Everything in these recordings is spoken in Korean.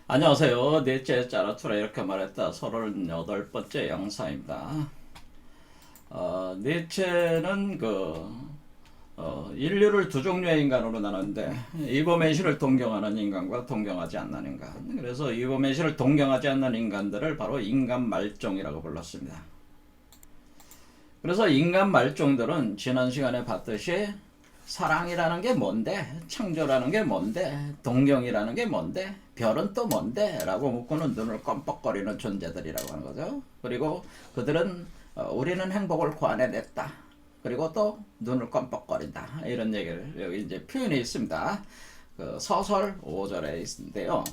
안녕하세요. 넷째 짜라투라 이렇게 말했다. 38번째 영상입니다. 넷째는 인류를 두 종류의 인간으로 나누는데 이버맨시를 동경하는 인간과 동경하지 않는 인간. 그래서 이버맨시를 동경하지 않는 인간들을 바로 인간 말종이라고 불렀습니다. 그래서 인간 말종들은 지난 시간에 봤듯이 사랑이라는 게 뭔데? 창조라는 게 뭔데? 동경이라는 게 뭔데? 별은 또 뭔데? 라고 묻고는 눈을 껌뻑거리는 존재들이라고 하는 거죠. 그리고 그들은 우리는 행복을 구해냈다. 그리고 또 눈을 껌뻑거린다. 이런 얘기를 여기 이제 표현이 있습니다. 그 서설 5절에 있는데요.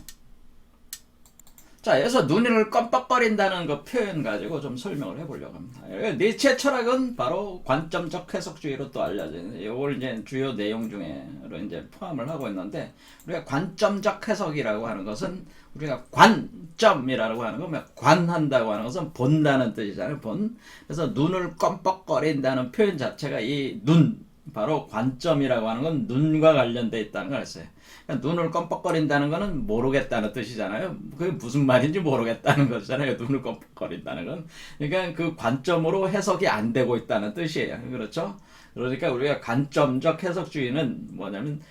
자, 여기서 눈을 껌뻑거린다는 그 표현 가지고 좀 설명을 해보려고 합니다. 니체 철학은 바로 관점적 해석주의로 또 알려진, 이걸 이제 주요 내용 중에로 이제 포함을 하고 있는데, 우리가 관점적 해석이라고 하는 것은 우리가 관점이라고 하는 건 관한다고 하는 것은 본다는 뜻이잖아요. 본. 그래서 눈을 껌뻑거린다는 표현 자체가 이 눈, 바로 관점이라고 하는 건 눈과 관련되어 있다는 걸 했어요. 그러니까 눈을 껌뻑거린다는 거는 모르겠다는 뜻이잖아요. 그게 무슨 말인지 모르겠다는 거잖아요. 눈을 껌뻑거린다는 건. 그러니까 그 관점으로 해석이 안 되고 있다는 뜻이에요. 그렇죠? 그러니까 우리가 관점적 해석주의는 뭐냐면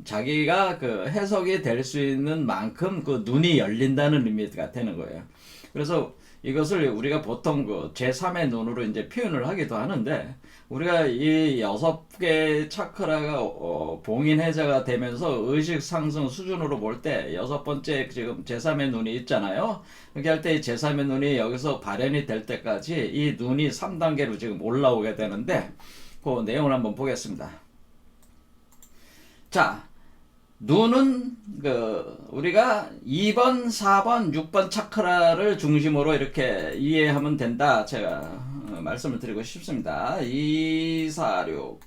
자기가 그 해석이 될 수 있는 만큼 그 눈이 열린다는 의미가 되는 거예요. 그래서 이것을 우리가 보통 그 제3의 눈으로 이제 표현을 하기도 하는데, 우리가 이 6개 차크라가 봉인해제가 되면서 의식 상승 수준으로 볼 때 6번째 지금 제3의 눈이 있잖아요. 이렇게 할 때 제3의 눈이 여기서 발현이 될 때까지 이 눈이 3단계로 지금 올라오게 되는데, 그 내용을 한번 보겠습니다. 자, 눈은 우리가 2번, 4번, 6번 차크라를 중심으로 이렇게 이해하면 된다. 제가 말씀을 드리고 싶습니다. 2, 4, 6.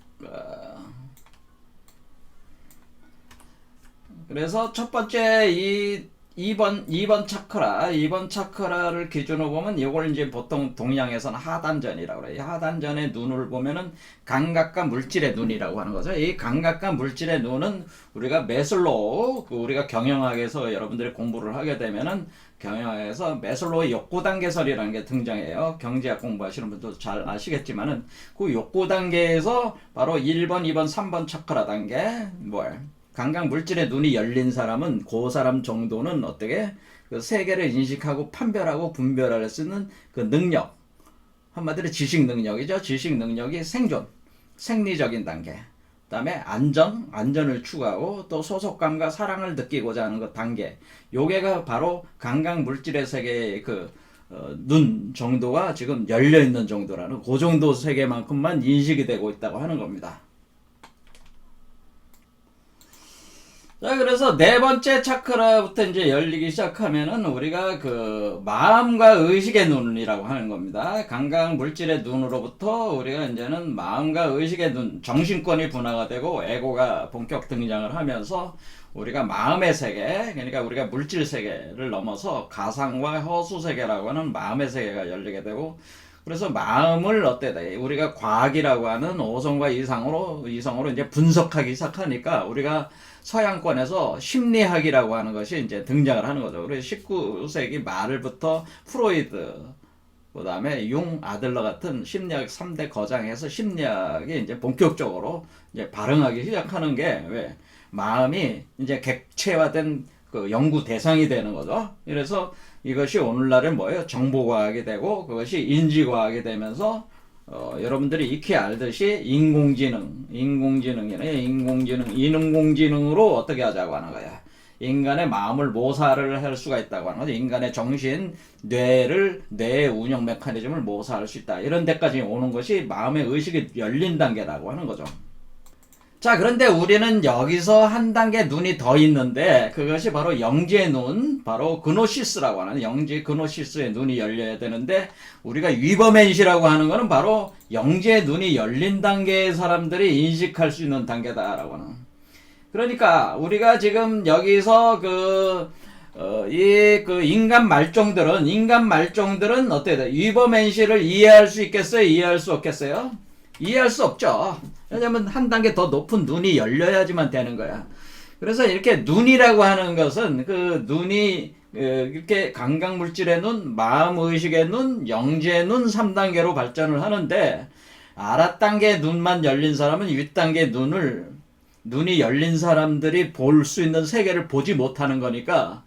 그래서 첫 번째 2번 차크라를 기준으로 보면 이걸 이제 보통 동양에서는 하단전이라고 그래요. 하단전의 눈을 보면은 감각과 물질의 눈이라고 하는 거죠. 이 감각과 물질의 눈은 우리가 매슬로우, 우리가 경영학에서 여러분들이 공부를 하게 되면은 경영학에서 매슬로우의 욕구 단계설이라는 게 등장해요. 경제학 공부하시는 분도 잘 아시겠지만은 그 욕구 단계에서 바로 1번, 2번, 3번 차크라 단계, 감각 물질의 눈이 열린 사람은 그 사람 정도는 어떻게 그 세계를 인식하고 판별하고 분별할 수 있는 그 능력, 한마디로 지식 능력이죠. 지식 능력이 생존, 생리적인 단계. 그다음에 안전을 추구하고 또 소속감과 사랑을 느끼고자 하는 그 단계. 요게가 바로 감각 물질의 세계의 눈 정도가 지금 열려 있는 정도라는 그 정도 세계만큼만 인식이 되고 있다고 하는 겁니다. 자, 그래서 네 번째 차크라부터 이제 열리기 시작하면은 우리가 그 마음과 의식의 눈이라고 하는 겁니다. 감각 물질의 눈으로부터 우리가 이제는 마음과 의식의 눈, 정신권이 분화가 되고 에고가 본격 등장을 하면서 우리가 마음의 세계, 그러니까 우리가 물질 세계를 넘어서 가상과 허수 세계라고 하는 마음의 세계가 열리게 되고, 그래서 마음을 우리가 과학이라고 하는 5성과 이성으로 이제 분석하기 시작하니까 우리가 서양권에서 심리학이라고 하는 것이 이제 등장을 하는 거죠. 우리 19세기 말부터 프로이드, 그 다음에 융, 아들러 같은 심리학 3대 거장에서 심리학이 이제 본격적으로 이제 발흥하기 시작하는 게 왜? 마음이 이제 객체화된 그 연구 대상이 되는 거죠. 그래서 이것이 오늘날에 뭐예요? 정보과학이 되고 그것이 인지과학이 되면서 여러분들이 익히 알듯이 인공지능으로 어떻게 하자고 하는 거야. 인간의 마음을 모사를 할 수가 있다고 하는 거죠. 인간의 정신, 뇌의 운영 메커니즘을 모사할 수 있다. 이런 데까지 오는 것이 마음의 의식이 열린 단계라고 하는 거죠. 자, 그런데 우리는 여기서 한 단계 눈이 더 있는데 그것이 바로 영지의 눈, 바로 그노시스라고 하는 영지 그노시스의 눈이 열려야 되는데, 우리가 위버맨시라고 하는 것은 바로 영지의 눈이 열린 단계의 사람들이 인식할 수 있는 단계다라고 하는. 그러니까 우리가 지금 여기서 인간 말종들은 어때야 돼? 위버맨시를 이해할 수 있겠어요? 이해할 수 없겠어요? 이해할 수 없죠. 왜냐면 한 단계 더 높은 눈이 열려야지만 되는 거야. 그래서 이렇게 눈이라고 하는 것은 그 눈이 이렇게 감각물질의 눈, 마음의식의 눈, 영지의 눈 3단계로 발전을 하는데 아랫단계 눈만 열린 사람은 윗단계 눈이 열린 사람들이 볼 수 있는 세계를 보지 못하는 거니까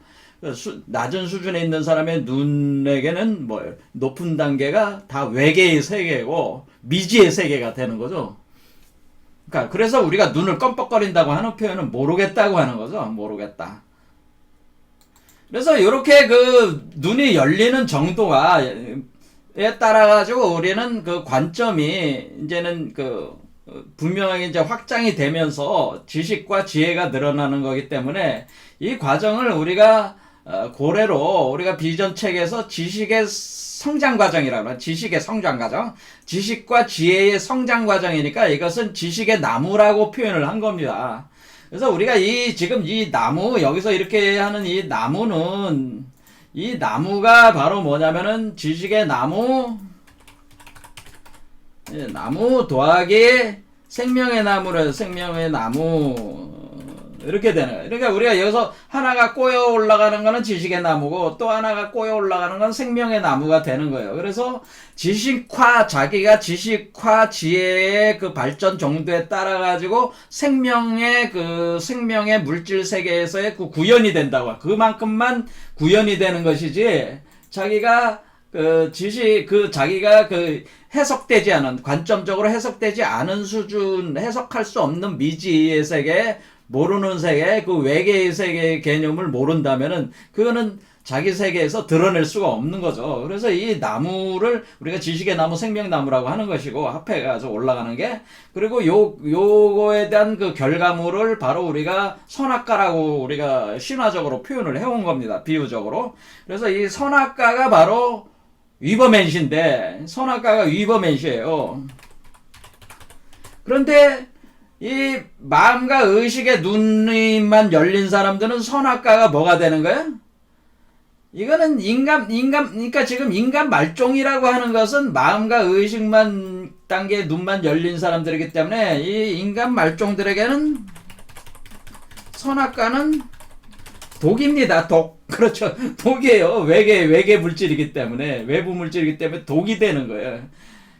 낮은 수준에 있는 사람의 눈에게는 뭐 높은 단계가 다 외계의 세계고 미지의 세계가 되는 거죠. 그러니까 그래서 우리가 눈을 껌뻑거린다고 하는 표현은 모르겠다고 하는 거죠. 모르겠다. 그래서 이렇게 그 눈이 열리는 정도가 에 따라 가지고 우리는 그 관점이 이제는 그 분명하게 이제 확장이 되면서 지식과 지혜가 늘어나는 거기 때문에 이 과정을 우리가 고래로 우리가 비전 책에서 지식의 성장 과정이라고 해요. 지식의 성장 과정. 지식과 지혜의 성장 과정이니까 이것은 지식의 나무라고 표현을 한 겁니다. 그래서 우리가 지금 이 나무, 여기서 이렇게 하는 이 나무는, 이 나무가 바로 뭐냐면은 지식의 나무 더하기 생명의 나무를 생명의 나무 이렇게 되는 거예요. 그러니까 우리가 여기서 하나가 꼬여 올라가는 거는 지식의 나무고 또 하나가 꼬여 올라가는 건 생명의 나무가 되는 거예요. 그래서 자기가 지식과 지혜의 그 발전 정도에 따라 가지고 생명의 물질 세계에서의 그 구현이 된다고. 그만큼만 구현이 되는 것이지 자기가 자기가 해석되지 않은, 관점적으로 해석되지 않은 수준, 해석할 수 없는 미지의 세계, 모르는 세계, 그 외계의 세계의 개념을 모른다면은, 그거는 자기 세계에서 드러낼 수가 없는 거죠. 그래서 이 나무를 우리가 지식의 나무, 생명나무라고 하는 것이고, 앞에 가서 올라가는 게, 그리고 요거에 대한 그 결과물을 바로 우리가 선악과라고 우리가 신화적으로 표현을 해온 겁니다. 비유적으로. 그래서 이 선악과가 바로 위버맨시인데, 선악과가 위버맨시예요. 그런데 이 마음과 의식의 눈이만 열린 사람들은 선악과가 뭐가 되는 거야? 이거는 그러니까 지금 인간 말종이라고 하는 것은 마음과 의식만 단계 눈만 열린 사람들이기 때문에 이 인간 말종들에게는 선악과는 독입니다. 독. 그렇죠. 독이에요. 외계 물질이기 때문에, 외부 물질이기 때문에 독이 되는 거예요.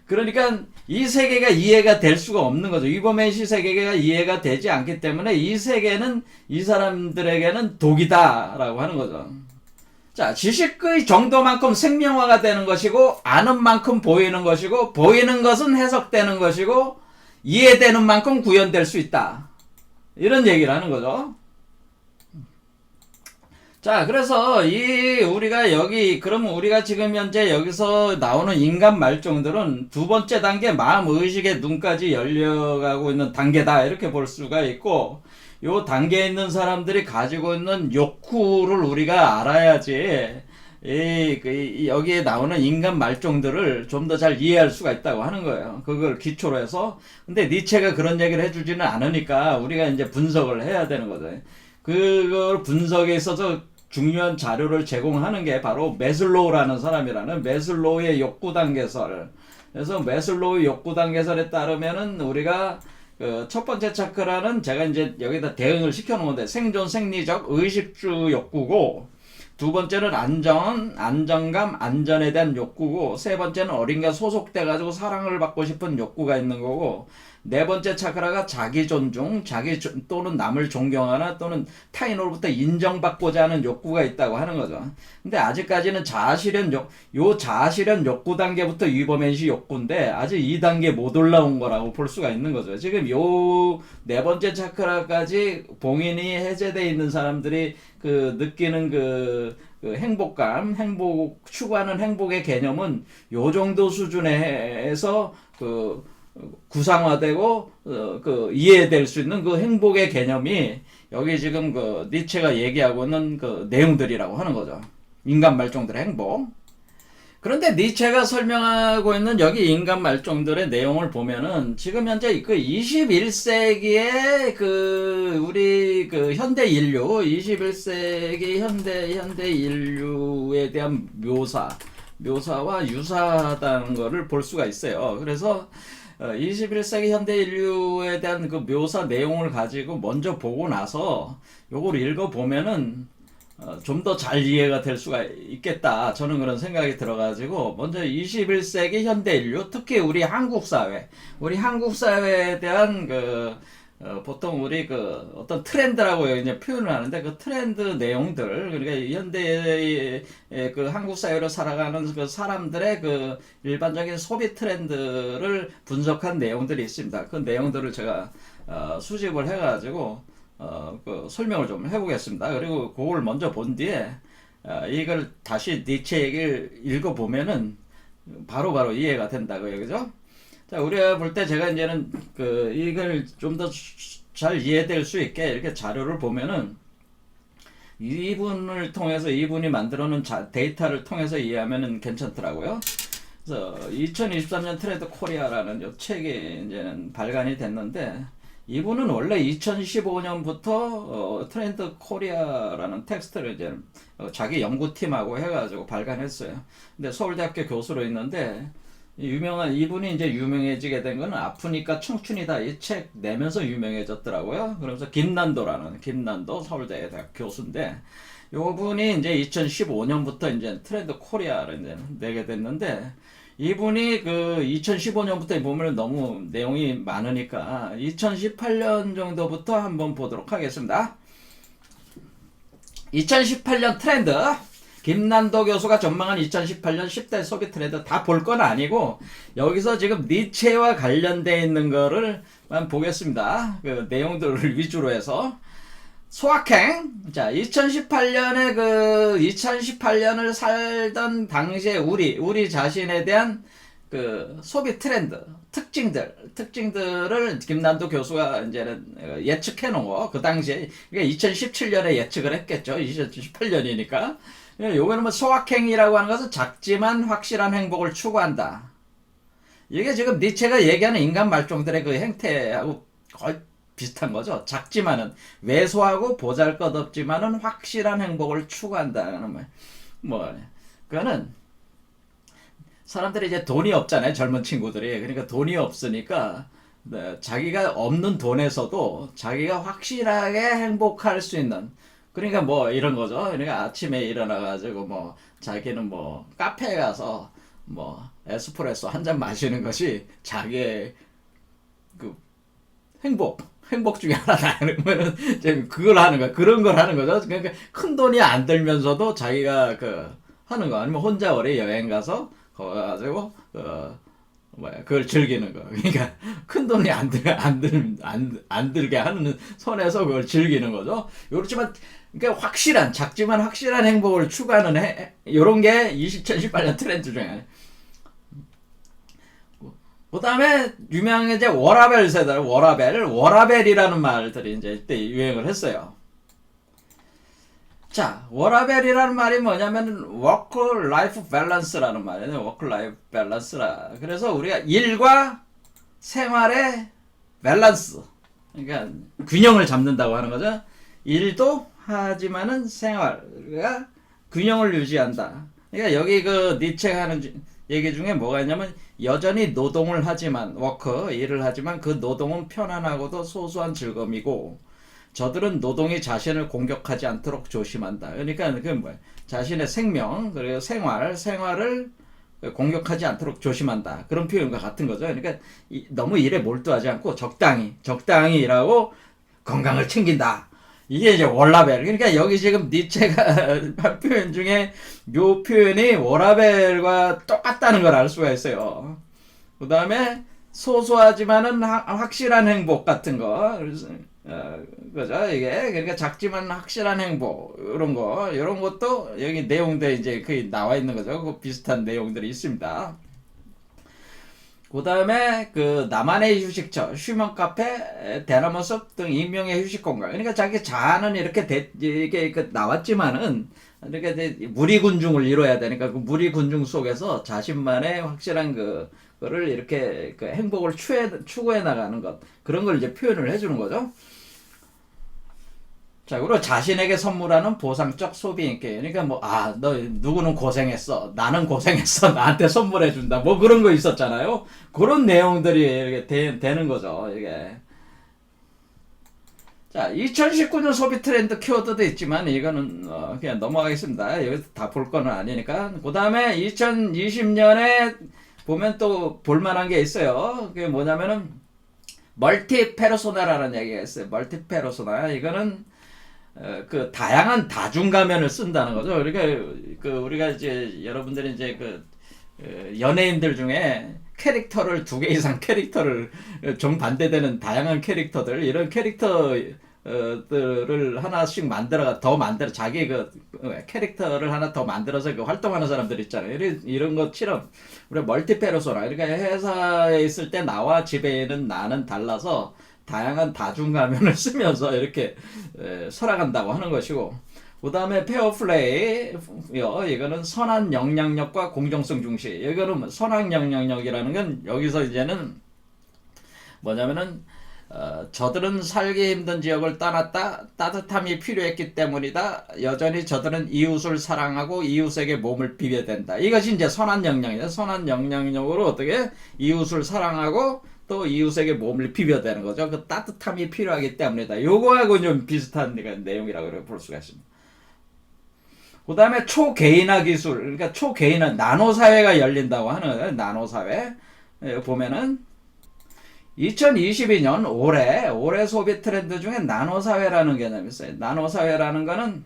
그러니까 이 세계가 이해가 될 수가 없는 거죠. 위버맨시 세계가 이해가 되지 않기 때문에 이 세계는 이 사람들에게는 독이다라고 하는 거죠. 자, 지식의 정도만큼 생명화가 되는 것이고, 아는 만큼 보이는 것이고, 보이는 것은 해석되는 것이고, 이해되는 만큼 구현될 수 있다. 이런 얘기를 하는 거죠. 자, 그래서 그러면 우리가 지금 현재 여기서 나오는 인간 말종들은 두 번째 단계 마음 의식의 눈까지 열려가고 있는 단계다. 이렇게 볼 수가 있고, 요 단계에 있는 사람들이 가지고 있는 욕구를 우리가 알아야지, 여기에 나오는 인간 말종들을 좀 더 잘 이해할 수가 있다고 하는 거예요. 그걸 기초로 해서. 근데 니체가 그런 얘기를 해주지는 않으니까 우리가 이제 분석을 해야 되는 거죠. 그걸 분석에 있어서 중요한 자료를 제공하는 게 바로 매슬로우라는 사람이라는 매슬로우의 욕구 단계설. 그래서 매슬로우의 욕구 단계설에 따르면은 우리가 첫 번째 차크라는 제가 이제 여기다 대응을 시켜놓은 건데 생존 생리적 의식주 욕구고, 두 번째는 안정감, 안전에 대한 욕구고, 세 번째는 어딘가 소속돼가지고 사랑을 받고 싶은 욕구가 있는 거고, 네 번째 차크라가 자기 존중, 또는 남을 존경하나 또는 타인으로부터 인정받고자 하는 욕구가 있다고 하는 거죠. 근데 아직까지는 자아실현 욕구 단계부터 위버맨시 욕구인데 아직 2단계 못 올라온 거라고 볼 수가 있는 거죠. 지금 요 네 번째 차크라까지 봉인이 해제되어 있는 사람들이 느끼는 행복감, 추구하는 행복의 개념은 요 정도 수준에서 구상화되고 이해될 수 있는 그 행복의 개념이 여기 지금 니체가 얘기하고 있는 내용들이라고 하는 거죠. 인간 말종들의 행복. 그런데 니체가 설명하고 있는 여기 인간 말종들의 내용을 보면은 지금 현재 21세기의 우리 현대 인류, 21세기 현대 인류에 대한 묘사와 유사하다는 것을 볼 수가 있어요. 그래서 21세기 현대 인류에 대한 그 묘사 내용을 가지고 먼저 보고 나서 요걸 읽어보면은 좀 더 잘 이해가 될 수가 있겠다. 저는 그런 생각이 들어가지고 먼저 21세기 현대 인류, 특히 우리 한국 사회에 대한 보통 우리 어떤 트렌드라고 이제 표현을 하는데 그 트렌드 내용들, 그러니까 현대의 그 한국 사회로 살아가는 그 사람들의 그 일반적인 소비 트렌드를 분석한 내용들이 있습니다. 그 내용들을 제가 수집을 해가지고 설명을 좀 해보겠습니다. 그리고 그걸 먼저 본 뒤에 이걸 다시 니체 얘기를 읽어보면은 바로 이해가 된다고요, 그죠? 자, 우리가 볼 때 제가 이제는 이걸 좀 더 잘 이해될 수 있게 이렇게 자료를 보면은 이분이 만들어 놓은 데이터를 통해서 이해하면은 괜찮더라고요. 그래서 2023년 트렌드 코리아라는 요 책이 이제는 발간이 됐는데, 이분은 원래 2015년부터 트렌드 코리아라는 텍스트를 이제 자기 연구팀하고 해가지고 발간했어요. 근데 서울대학교 교수로 있는데, 이분이 이제 유명해지게 된 거는 아프니까 청춘이다 이 책 내면서 유명해졌더라고요. 그러면서 김난도 서울대 대학 교수인데, 요분이 이제 2015년부터 이제 트렌드 코리아를 이제 내게 됐는데, 이분이 2015년부터 보면 너무 내용이 많으니까 2018년 정도부터 한번 보도록 하겠습니다. 2018년 트렌드. 김난도 교수가 전망한 2018년 10대 소비 트렌드 다 볼 건 아니고, 여기서 지금 니체와 관련되어 있는 거를 보겠습니다. 그 내용들을 위주로 해서. 소확행. 자, 2018년을 살던 당시에 우리 자신에 대한 소비 트렌드, 특징들을 김난도 교수가 이제는 예측해 놓은 거, 그 당시에, 그러니까 2017년에 예측을 했겠죠. 2018년이니까. 요거는 뭐 소확행이라고 하는 것은 작지만 확실한 행복을 추구한다. 이게 지금 니체가 얘기하는 인간 말종들의 그 행태하고 거의 비슷한 거죠. 작지만은, 왜소하고 보잘것없지만은 확실한 행복을 추구한다는 말. 그거는 사람들이 이제 돈이 없잖아요. 젊은 친구들이. 그러니까 돈이 없으니까 자기가 없는 돈에서도 자기가 확실하게 행복할 수 있는, 그러니까 이런 거죠. 그러니까 아침에 일어나가지고 자기는 카페에 가서 에스프레소 한 잔 마시는 것이 자기의 행복 중에 하나다. 그러면은 그걸 하는 거야. 그런 걸 하는 거죠. 그러니까 큰 돈이 안 들면서도 자기가 하는 거, 아니면 혼자 오래 여행 가서 거기 가지고 그걸 즐기는 거. 그러니까 큰 돈이 안 들게 하는 선에서 그걸 즐기는 거죠. 그렇지만 그러니까 작지만 확실한 행복을 추구하는 요런 게 2018년 트렌드 중에. 그 다음에 유명한 워라벨 세대, 워라벨이라는 말들이 이제 이때 유행을 했어요. 자, 워라벨이라는 말이 뭐냐면 워크 라이프 밸런스라는 말이에요. 워크 라이프 밸런스라. 그래서 우리가 일과 생활의 밸런스, 그러니까 균형을 잡는다고 하는 거죠. 일도 하지만은 생활과 균형을 유지한다. 그러니까 여기 니체가 하는 얘기 중에 뭐가 있냐면, 여전히 노동을 하지만, 일을 하지만 그 노동은 편안하고도 소소한 즐거움이고, 저들은 노동이 자신을 공격하지 않도록 조심한다. 그러니까 자신의 생명, 그리고 생활을 공격하지 않도록 조심한다. 그런 표현과 같은 거죠. 그러니까 너무 일에 몰두하지 않고 적당히 일하고 건강을 챙긴다. 이게 이제 워라벨. 그러니까 여기 지금 니체가 한 표현 중에 요 표현이 워라벨과 똑같다는 걸 알 수가 있어요. 그 다음에 소소하지만은 확실한 행복 같은 거. 그죠? 이게, 그러니까 작지만 확실한 행복, 이런 것도 여기 내용들 이제 거의 나와 있는 거죠. 그 비슷한 내용들이 있습니다. 그 다음에 나만의 휴식처, 휴먼 카페, 대나무숲 등 인명의 휴식 공간. 그러니까 자기 자아는 이게 나왔지만은, 그러니까 무리군중을 이뤄야 되니까 그 무리군중 속에서 자신만의 확실한 거를 이렇게 행복을 추구해 나가는 것, 그런 걸 이제 표현을 해주는 거죠. 자, 그리고 자신에게 선물하는 보상적 소비 인기. 그러니까 뭐, 너, 누구는 고생했어. 나는 고생했어. 나한테 선물해준다. 뭐 그런 거 있었잖아요. 그런 내용들이 이렇게 되는 거죠, 이게. 자, 2019년 소비 트렌드 키워드도 있지만, 이거는, 그냥 넘어가겠습니다. 여기서 다 볼 거는 아니니까. 그 다음에 2020년에 보면 또 볼만한 게 있어요. 그게 뭐냐면은, 멀티 페르소나라는 얘기가 있어요. 멀티 페르소나. 이거는, 그 다양한 다중 가면을 쓴다는 거죠. 그러니까 그 우리가 이제 여러분들이 이제 연예인들 중에 캐릭터를 2개 이상 캐릭터를 정반대되는 다양한 캐릭터들 이런 캐릭터들을 하나씩 만들어 자기 캐릭터를 하나 더 만들어서 활동하는 사람들 있잖아요. 이런 것처럼 우리 멀티페르소나 그러니까 회사에 있을 때 나와 집에 있는 나는 달라서 다양한 다중가면을 쓰면서 이렇게 살아간다고 하는 것이고, 그 다음에 페어플레이, 이거는 선한 영향력과 공정성 중시. 이거는 선한 영향력이라는 건 여기서 이제는 뭐냐면은 저들은 살기 힘든 지역을 떠났다. 따뜻함이 필요했기 때문이다. 여전히 저들은 이웃을 사랑하고 이웃에게 몸을 비벼야 된다. 이것이 이제 선한 영향이다. 선한 영향력으로 어떻게 이웃을 사랑하고 또 이웃에게 몸을 비벼야 되는 거죠. 그 따뜻함이 필요하기 때문이다. 요거하고 좀 비슷한 내용이라고 볼 수가 있습니다. 그 다음에 초개인화 기술, 그러니까 초개인화, 나노사회가 열린다고 하는 거예요. 나노사회. 보면은 2022년 올해 소비 트렌드 중에 나노사회라는 개념이 있어요. 나노사회라는 거는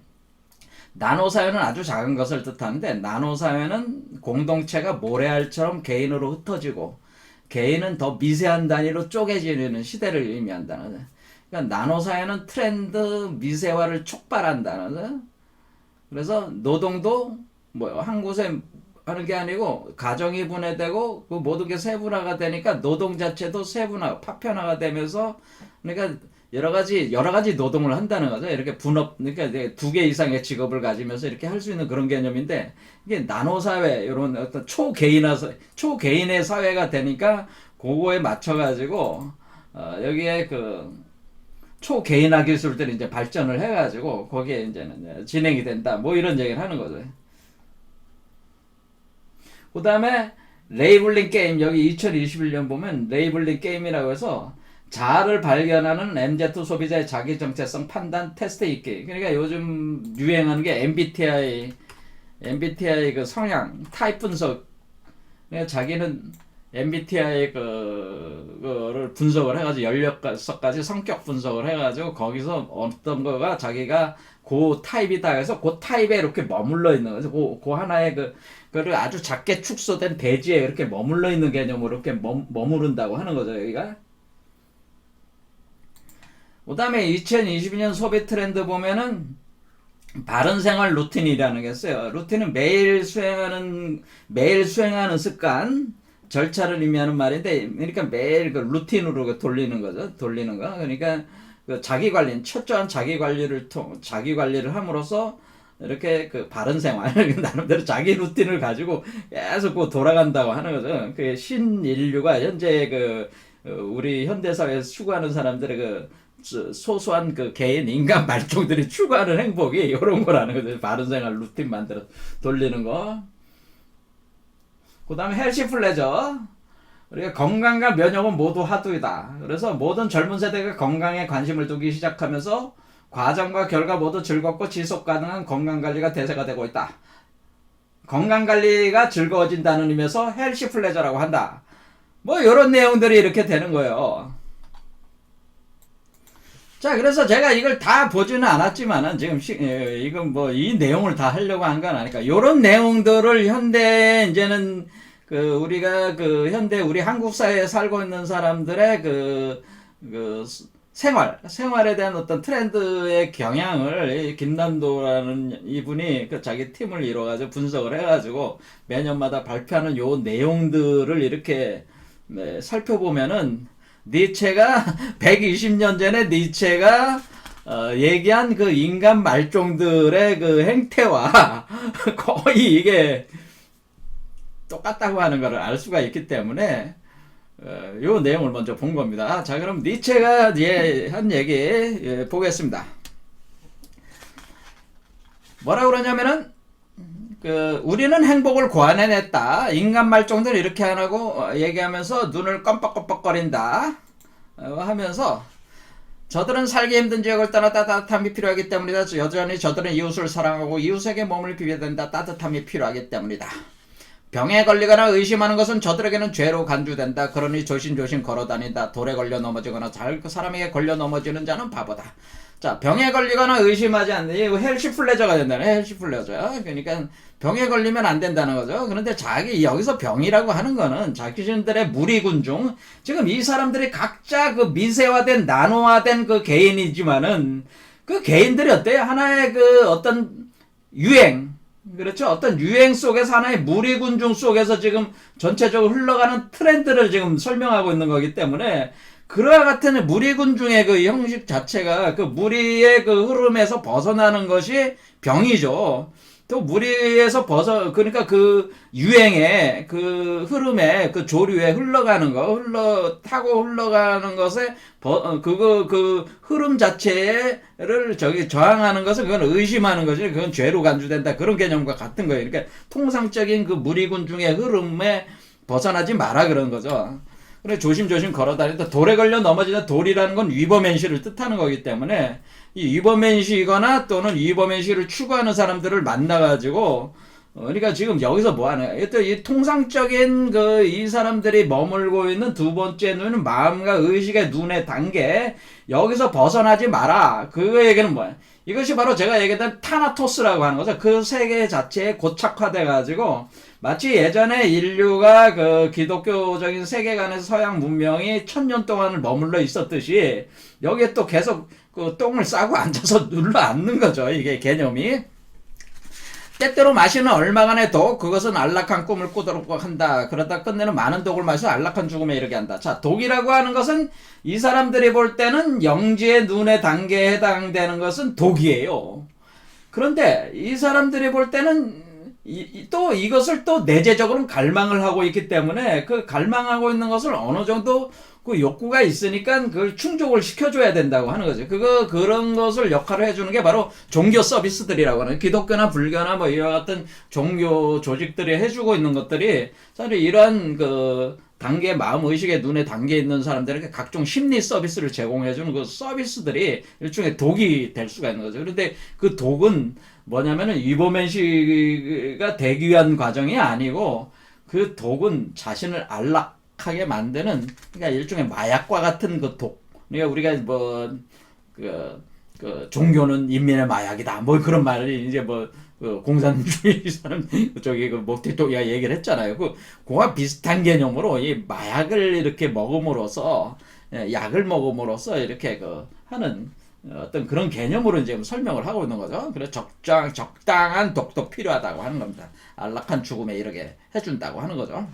나노사회는 아주 작은 것을 뜻하는데 나노사회는 공동체가 모래알처럼 개인으로 흩어지고 개인은 더 미세한 단위로 쪼개지는 시대를 의미한다는 거죠. 그러니까 나노사회는 트렌드 미세화를 촉발한다는 거죠. 그래서 노동도 한 곳에 하는 게 아니고 가정이 분해되고 그 모든 게 세분화가 되니까 노동 자체도 파편화가 되면서 그러니까 여러 가지 노동을 한다는 거죠. 이렇게 그러니까 2개 이상의 직업을 가지면서 이렇게 할 수 있는 그런 개념인데 이게 나노사회 이런 어떤 초개인의 사회가 되니까 그거에 맞춰가지고 여기에 초개인화 기술들이 이제 발전을 해가지고 거기에 이제는 진행이 된다. 뭐 이런 얘기를 하는 거죠. 그 다음에 레이블링 게임 여기 2021년 보면 레이블링 게임이라고 해서 자아를 발견하는 MZ 소비자의 자기 정체성 판단 테스트 있기. 그러니까 요즘 유행하는 게 MBTI 그 성향 타입 분석. 그러니까 자기는 MBTI 그거를 분석을 해가지고 16가지 성격 분석을 해가지고 거기서 어떤 거가 자기가 그 타입이다 해서 그 타입에 이렇게 머물러 있는 거죠. 그 하나의 그를 아주 작게 축소된 대지에 이렇게 머물러 있는 개념으로 이렇게 머무른다고 하는 거죠, 여기가. 그 다음에 2022년 소비 트렌드 보면은 바른 생활 루틴이라는 게 있어요. 루틴은 매일 수행하는 습관, 절차를 의미하는 말인데, 그러니까 매일 루틴으로 돌리는 거죠. 돌리는 거. 그러니까 자기 관리, 철저한 자기 관리를 함으로써 이렇게 바른 생활, 나름대로 자기 루틴을 가지고 계속 돌아간다고 하는 거죠. 그 신인류가 현재 우리 현대사회에서 추구하는 사람들의 소소한 개인 인간 말종들이 추구하는 행복이 이런 거라는 거죠. 바른 생활 루틴 만들어 돌리는 거. 그 다음에 헬시 플레저. 우리가 건강과 면역은 모두 하두이다. 그래서 모든 젊은 세대가 건강에 관심을 두기 시작하면서 과정과 결과 모두 즐겁고 지속 가능한 건강관리가 대세가 되고 있다. 건강관리가 즐거워진다는 의미에서 헬시 플레저라고 한다. 뭐 이런 내용들이 이렇게 되는 거예요. 자, 그래서 제가 이걸 다 보지는 않았지만은 지금 이건 이 내용을 다 하려고 한 건 아니까 요런 내용들을 현대 이제는 우리가 현대 우리 한국 사회에 살고 있는 사람들의 생활에 대한 어떤 트렌드의 경향을 김남도라는 이분이 자기 팀을 이뤄가지고 분석을 해가지고 매년마다 발표하는 요 내용들을 이렇게 살펴보면은 니체가 120년 전에 니체가 얘기한 인간 말종들의 행태와 거의 이게 똑같다고 하는 것을 알 수가 있기 때문에 요 내용을 먼저 본 겁니다. 자, 그럼 니체가 한 얘기 보겠습니다. 뭐라 그러냐면은 우리는 행복을 고안해냈다. 인간 말종들 이렇게 안 하고 얘기하면서 눈을 껌뻑껌뻑거린다 하면서 저들은 살기 힘든 지역을 떠나 따뜻함이 필요하기 때문이다. 여전히 저들은 이웃을 사랑하고 이웃에게 몸을 비벼야 된다. 따뜻함이 필요하기 때문이다. 병에 걸리거나 의심하는 것은 저들에게는 죄로 간주된다. 그러니 조심조심 걸어다닌다. 돌에 걸려 넘어지거나 그 사람에게 걸려 넘어지는 자는 바보다. 자, 병에 걸리거나 의심하지 않는, 이거 헬시 플레저가 된다네. 헬시 플레저. 그러니까 병에 걸리면 안 된다는 거죠. 그런데 여기서 병이라고 하는 거는 자기신들의 무리군 중, 지금 이 사람들이 각자 그 미세화된, 나노화된 그 개인이지만은, 그 개인들이 어때요? 하나의 어떤 유행, 그렇죠? 어떤 유행 속에서 하나의 무리군중 속에서 지금 전체적으로 흘러가는 트렌드를 지금 설명하고 있는 거기 때문에 그와 같은 무리군중의 그 형식 자체가 그 무리의 그 흐름에서 벗어나는 것이 병이죠. 또 무리에서 그러니까 그 유행의 그 흐름에 그 조류에 흘러가는 거, 타고 흘러가는 것에 그 흐름 자체를 저항하는 것은 그건 의심하는 거지. 그건 죄로 간주된다. 그런 개념과 같은 거예요. 그러니까 통상적인 그 무리군중의 흐름에 벗어나지 마라 그런 거죠. 그래 조심조심 걸어다니다 돌에 걸려 넘어지는 돌이라는 건 위버맨시를 뜻하는 거기 때문에 이 위버맨시거나 또는 위버맨시를 추구하는 사람들을 만나가지고 그러니까 지금 여기서 뭐하냐 또 이 통상적인 이 사람들이 머물고 있는 두 번째 눈은 마음과 의식의 눈의 단계 여기서 벗어나지 마라. 그 얘기는 뭐야? 이것이 바로 제가 얘기했던 타나토스라고 하는 거죠. 그 세계 자체에 고착화돼 가지고 마치 예전에 인류가 그 기독교적인 세계관에서 서양 문명이 1000년 동안을 머물러 있었듯이 여기에 또 계속 그 똥을 싸고 앉아서 눌러 앉는 거죠. 이게 개념이. 때때로 마시는 얼마간의 독, 그것은 안락한 꿈을 꾸도록 한다. 그러다 끝내는 많은 독을 마셔 안락한 죽음에 이르게 한다. 자, 독이라고 하는 것은 이 사람들이 볼 때는 영지의 눈의 단계에 해당되는 것은 독이에요. 그런데 이 사람들이 볼 때는 또 이것을 또 내재적으로 갈망을 하고 있기 때문에 그 갈망하고 있는 것을 어느 정도 그 욕구가 있으니까 그걸 충족을 시켜줘야 된다고 하는 거죠. 그런 것을 역할을 해주는 게 바로 종교 서비스들이라고 하는 기독교나 불교나 뭐 이와 같은 종교 조직들이 해주고 있는 것들이 사실 이러한 단계, 마음의식의 눈에 담겨 있는 사람들에게 각종 심리 서비스를 제공해주는 그 서비스들이 일종의 독이 될 수가 있는 거죠. 그런데 그 독은 뭐냐면은 위버맨시가 되기 위한 과정이 아니고 그 독은 자신을 안락하게 만드는 그러니까 일종의 마약과 같은 그 독. 그러니까 우리가 종교는 인민의 마약이다. 뭐 그런 말을 이제 공산주의 사람 모티토가 얘기를 했잖아요. 그와 비슷한 개념으로 이 마약을 이렇게 먹음으로써 약을 먹음으로써 이렇게 하는 어떤 그런 개념으로 이제 설명을 하고 있는 거죠. 그래서 적당한 독도 필요하다고 하는 겁니다. 안락한 죽음에 이렇게 해준다고 하는 거죠.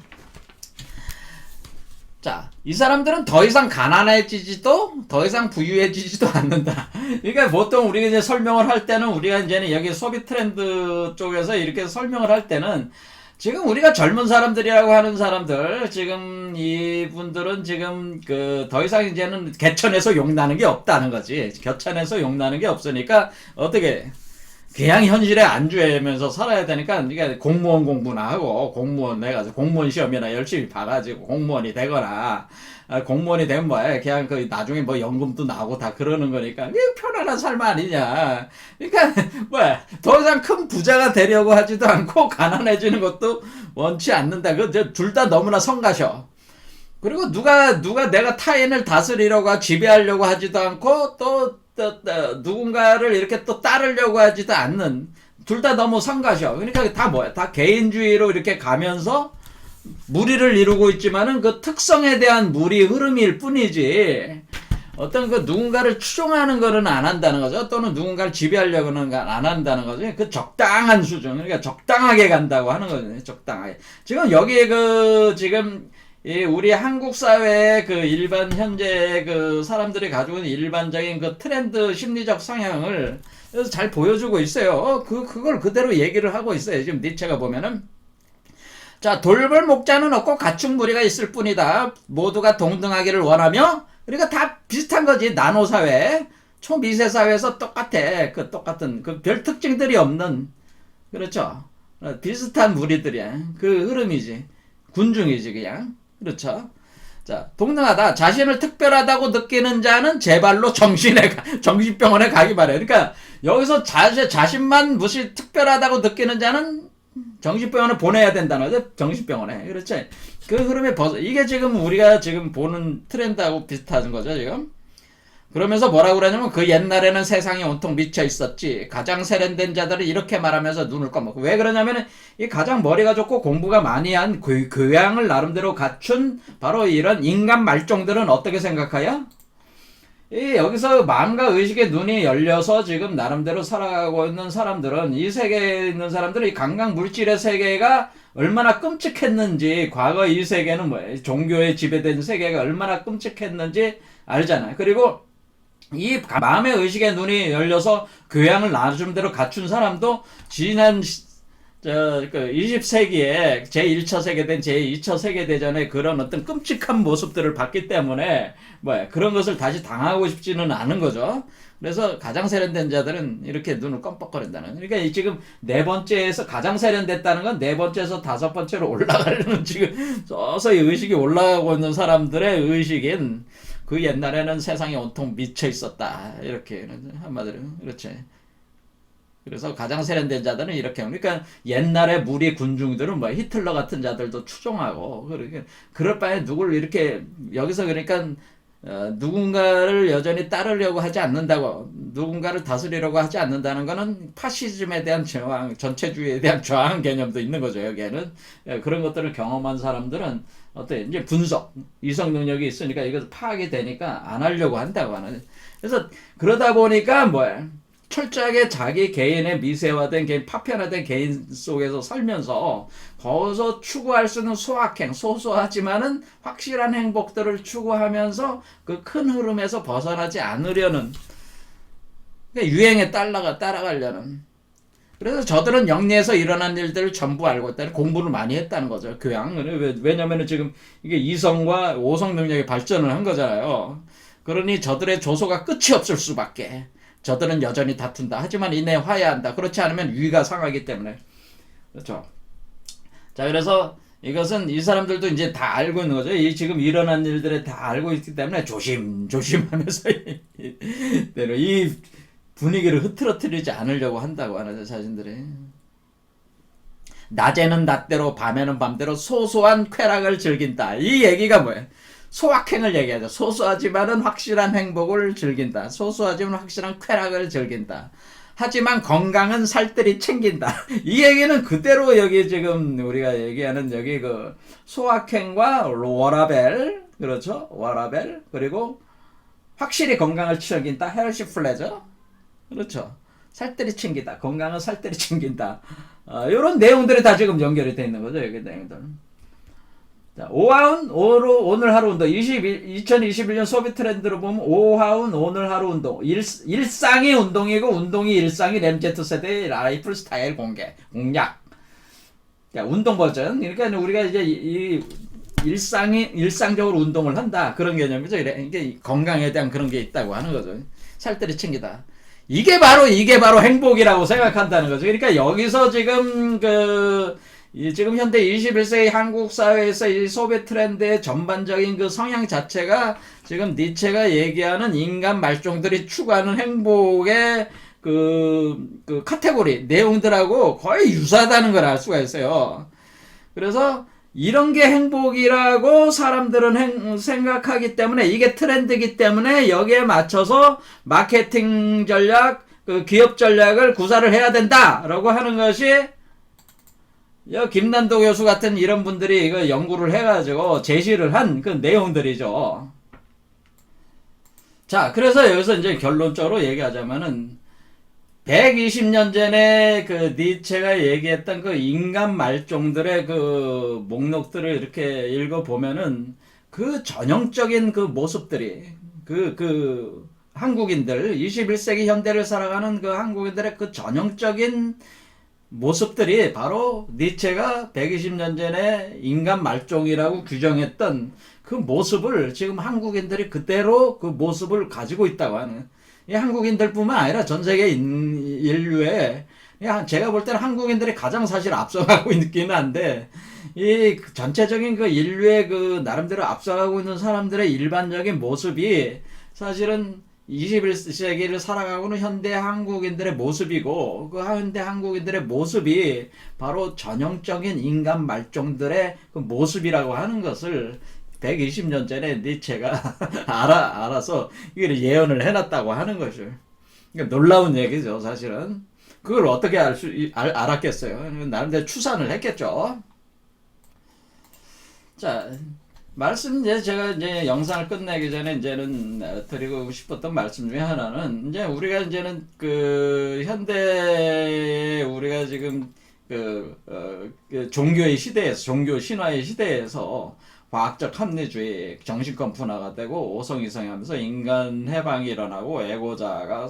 자, 이 사람들은 더 이상 가난해지지도 더 이상 부유해지지도 않는다. 그러니까 보통 우리가 이제 설명을 할 때는 우리가 이제는 여기 소비 트렌드 쪽에서 이렇게 설명을 할 때는 지금 우리가 젊은 사람들이라고 하는 사람들 지금 이분들은 지금 더 이상 이제는 개천에서 용나는 게 없다는 거지. 개천에서 용나는 게 없으니까 어떻게 그냥 현실에 안주하면서 살아야 되니까 그러니까 공무원 공부나 하고 공무원 내가 공무원 시험이나 열심히 봐가지고 공무원이 되거나 공무원이 되면 뭐야 그냥 나중에 뭐 연금도 나오고 다 그러는 거니까 이게 편안한 삶 아니냐. 그러니까 뭐야 더 이상 큰 부자가 되려고 하지도 않고 가난해지는 것도 원치 않는다. 둘 다 너무나 성가셔. 그리고 누가 내가 타인을 다스리려고 지배하려고 하지도 않고 또 누군가를 이렇게 또 따르려고 하지도 않는 둘 다 너무 성가셔. 그러니까 다 뭐야 다 개인주의로 이렇게 가면서 무리를 이루고 있지만은 그 특성에 대한 무리 흐름일 뿐이지 어떤 누군가를 추종하는 거는 안 한다는 거죠. 또는 누군가를 지배하려고는 안 한다는 거죠. 그 적당한 수준, 그러니까 적당하게 간다고 하는 거죠. 적당하게. 지금 여기에 지금 우리 한국 사회의 일반 현재 사람들이 가지고 있는 일반적인 트렌드 심리적 성향을 잘 보여주고 있어요. 그걸 그대로 얘기를 하고 있어요. 지금 니체가 보면은. 자, 돌볼 목자는 없고 갖춘 무리가 있을 뿐이다. 모두가 동등하기를 원하며, 그러니까 다 비슷한 거지. 나노사회. 초미세 사회에서 똑같아. 그 똑같은 그 별 특징들이 없는, 그렇죠. 비슷한 무리들이야. 그 흐름이지. 군중이지 그냥. 그렇죠. 자, 동등하다. 자신을 특별하다고 느끼는 자는 제발로 정신병원에 가기 바래. 그러니까 여기서 자신만 무시 특별하다고 느끼는 자는 정신병원에 보내야 된다는 거죠. 정신병원에. 그렇죠. 그 흐름에 이게 지금 우리가 지금 보는 트렌드하고 비슷한 거죠, 지금. 그러면서 뭐라고 그러냐면 그 옛날에는 세상이 온통 미쳐 있었지. 가장 세련된 자들은 이렇게 말하면서 눈을 검었고. 왜 그러냐면 이 가장 머리가 좋고 공부가 많이 한 교양을 나름대로 갖춘 바로 이런 인간 말종들은 어떻게 생각하여? 여기서 마음과 의식의 눈이 열려서 지금 나름대로 살아가고 있는 사람들은, 이 세계에 있는 사람들은 이 강강 물질의 세계가 얼마나 끔찍했는지, 과거 이 세계는 뭐예요? 종교에 지배된 세계가 얼마나 끔찍했는지 알잖아요. 그리고 이 마음의 의식의 눈이 열려서 교양을 나름대로 갖춘 사람도 지난 20세기에 제1차 세계대전, 제2차 세계대전의 그런 어떤 끔찍한 모습들을 봤기 때문에 그런 것을 다시 당하고 싶지는 않은 거죠. 그래서 가장 세련된 자들은 이렇게 눈을 껌뻑거린다는. 그러니까 지금 네 번째에서 가장 세련됐다는 건 네 번째에서 다섯 번째로 올라가려는 지금 서서히 의식이 올라가고 있는 사람들의 의식인 그 옛날에는 세상이 온통 미쳐 있었다. 이렇게 한마디로. 그렇지. 그래서 가장 세련된 자들은 이렇게, 그러니까 옛날에 무리 군중들은 히틀러 같은 자들도 추종하고, 그러니까 그럴 바에 누굴 이렇게 여기서 그러니까 누군가를 여전히 따르려고 하지 않는다고, 누군가를 다스리려고 하지 않는다는 거는 파시즘에 대한 저항, 전체주의에 대한 저항 개념도 있는 거죠. 여기에는 그런 것들을 경험한 사람들은 어때 이제 분석, 이성 능력이 있으니까 이것을 파악이 되니까 안 하려고 한다고 하는. 그래서 그러다 보니까 철저하게 자기 개인의 미세화된 파편화된 개인 속에서 살면서 거기서 추구할 수 있는 소확행, 소소하지만은 확실한 행복들을 추구하면서 그 큰 흐름에서 벗어나지 않으려는, 그러니까 유행에 따라가려는. 그래서 저들은 영리에서 일어난 일들을 전부 알고 있다는, 공부를 많이 했다는 거죠. 교양. 왜냐면은 지금 이게 이성과 오성 능력이 발전을 한 거잖아요. 그러니 저들의 조소가 끝이 없을 수밖에. 저들은 여전히 다툰다. 하지만 이내 화해한다. 그렇지 않으면 위가 상하기 때문에. 그렇죠. 자, 그래서 이것은 이 사람들도 이제 다 알고 있는 거죠. 지금 일어난 일들을 다 알고 있기 때문에 조심하면서 이 분위기를 흐트러뜨리지 않으려고 한다고 하는 자신들이. 낮에는 낮대로 밤에는 밤대로 소소한 쾌락을 즐긴다. 이 얘기가 뭐예요? 소확행을 얘기하죠. 소소하지만은 확실한 행복을 즐긴다. 소소하지만 확실한 쾌락을 즐긴다. 하지만 건강은 살뜰히 챙긴다. 이 얘기는 그대로 여기 지금 우리가 얘기하는 여기 그 소확행과 워라벨, 그렇죠? 워라벨, 그리고 확실히 건강을 챙긴다. 헬시 플레저. 그렇죠. 살뜰히 챙기다. 건강은 살뜰히 챙긴다. 이런 내용들이 다 지금 연결이 되어 있는 거죠. 여기 내용들. 자, 오하운 오늘 하루 운동. 2021년 소비 트렌드로 보면 오하운 오늘 하루 운동. 일상이 운동이고 운동이 일상이 램제트 세대의 라이프 스타일 공략. 자, 운동 버전. 그러니까 우리가 이제 일상적으로 운동을 한다. 그런 개념이죠. 이게 건강에 대한 그런 게 있다고 하는 거죠. 살뜰히 챙기다. 이게 바로 행복이라고 생각한다는 거죠. 그러니까 여기서 지금 지금 현대 21세기 한국 사회에서 이 소비 트렌드의 전반적인 그 성향 자체가 지금 니체가 얘기하는 인간 말종들이 추구하는 행복의 그 카테고리 내용들하고 거의 유사하다는 걸 알 수가 있어요. 그래서 이런 게 행복이라고 사람들은 생각하기 때문에, 이게 트렌드이기 때문에 여기에 맞춰서 마케팅 전략, 기업 전략을 구사를 해야 된다라고 하는 것이 김난도 교수 같은 이런 분들이 이거 연구를 해가지고 제시를 한 그 내용들이죠. 자, 그래서 여기서 이제 결론적으로 얘기하자면은 120년 전에 그 니체가 얘기했던 그 인간 말종들의 그 목록들을 이렇게 읽어보면은 그 전형적인 그 모습들이 그 한국인들, 21세기 현대를 살아가는 그 한국인들의 그 전형적인 모습들이 바로 니체가 120년 전에 인간 말종이라고 규정했던 그 모습을 지금 한국인들이 그대로 그 모습을 가지고 있다고 하는. 이 한국인들뿐만 아니라 전 세계 인류에 제가 볼 때는 한국인들이 가장 사실 앞서가고 있긴 한데 이 전체적인 그 인류의 그 나름대로 앞서가고 있는 사람들의 일반적인 모습이 사실은 21세기를 살아가고는 현대 한국인들의 모습이고 그 현대 한국인들의 모습이 바로 전형적인 인간 말종들의 그 모습이라고 하는 것을 120년 전에 니체가 알아서 이걸 예언을 해놨다고 하는 것을. 그러니까 놀라운 얘기죠, 사실은. 그걸 어떻게 알았겠어요? 나름대로 추산을 했겠죠. 자, 말씀 제가 이제 영상을 끝내기 전에 이제는 드리고 싶었던 말씀 중에 하나는 이제 우리가 이제는 그 현대 우리가 지금 그 종교의 시대에서 종교 신화의 시대에서 과학적 합리주의, 정신권 분화가 되고 오성이성하면서 인간 해방이 일어나고 애고자가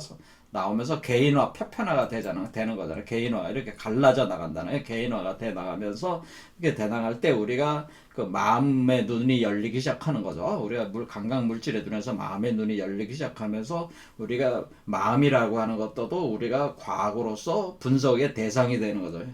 나오면서 개인화, 표편화가 되는 거잖아요. 개인화 이렇게 갈라져 나간다는 개인화가 돼 나가면서 이렇게 돼 나갈 때 우리가 그 마음의 눈이 열리기 시작하는 거죠. 우리가 감각 물질의 눈에서 마음의 눈이 열리기 시작하면서 우리가 마음이라고 하는 것도 우리가 과학으로서 분석의 대상이 되는 거죠.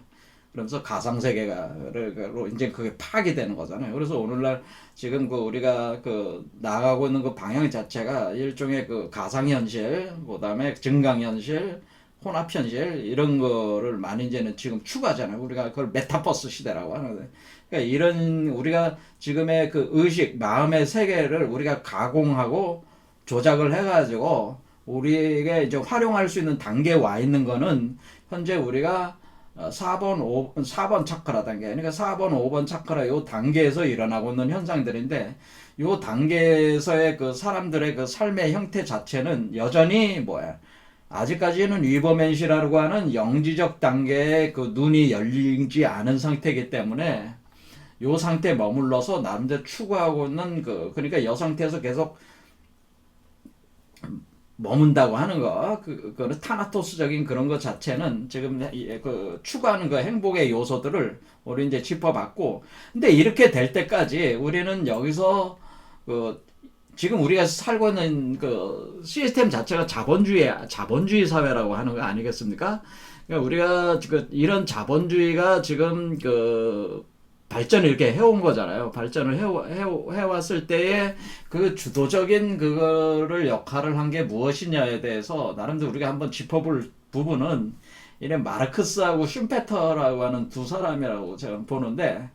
그러면서 가상세계로 이제 그게 파괴되는 거잖아요. 그래서 오늘날 지금 그 우리가 그 나아가고 있는 그 방향 자체가 일종의 그 가상현실, 그 다음에 증강현실, 혼합현실, 이런 거를 많이 이제는 지금 추구하잖아요. 우리가 그걸 메타버스 시대라고 하는데. 그러니까 이런 우리가 지금의 그 의식, 마음의 세계를 우리가 가공하고 조작을 해가지고 우리에게 이제 활용할 수 있는 단계에 와 있는 거는 현재 우리가 4번 차크라 단계, 그러니까 4번, 5번 차크라 요 단계에서 일어나고 있는 현상들인데, 요 단계에서의 그 사람들의 그 삶의 형태 자체는 여전히 아직까지는 위버맨시라고 하는 영지적 단계의 그 눈이 열리지 않은 상태이기 때문에 요 상태에 머물러서 남들 추구하고 있는 그러니까 이 상태에서 계속 머문다고 하는 거, 그거는 타나토스적인 그런 것 자체는 지금 그 추구하는 그 행복의 요소들을 우리 이제 짚어봤고, 근데 이렇게 될 때까지 우리는 여기서 그 지금 우리가 살고 있는 그 시스템 자체가 자본주의 사회라고 하는 거 아니겠습니까? 그러니까 우리가 이런 자본주의가 지금 발전을 이렇게 해온 거잖아요. 발전을 해왔을 때에 그 주도적인 그거를 역할을 한 게 무엇이냐에 대해서 나름대로 우리가 한번 짚어볼 부분은 이런 마르크스하고 슌페터라고 하는 두 사람이라고 제가 보는데,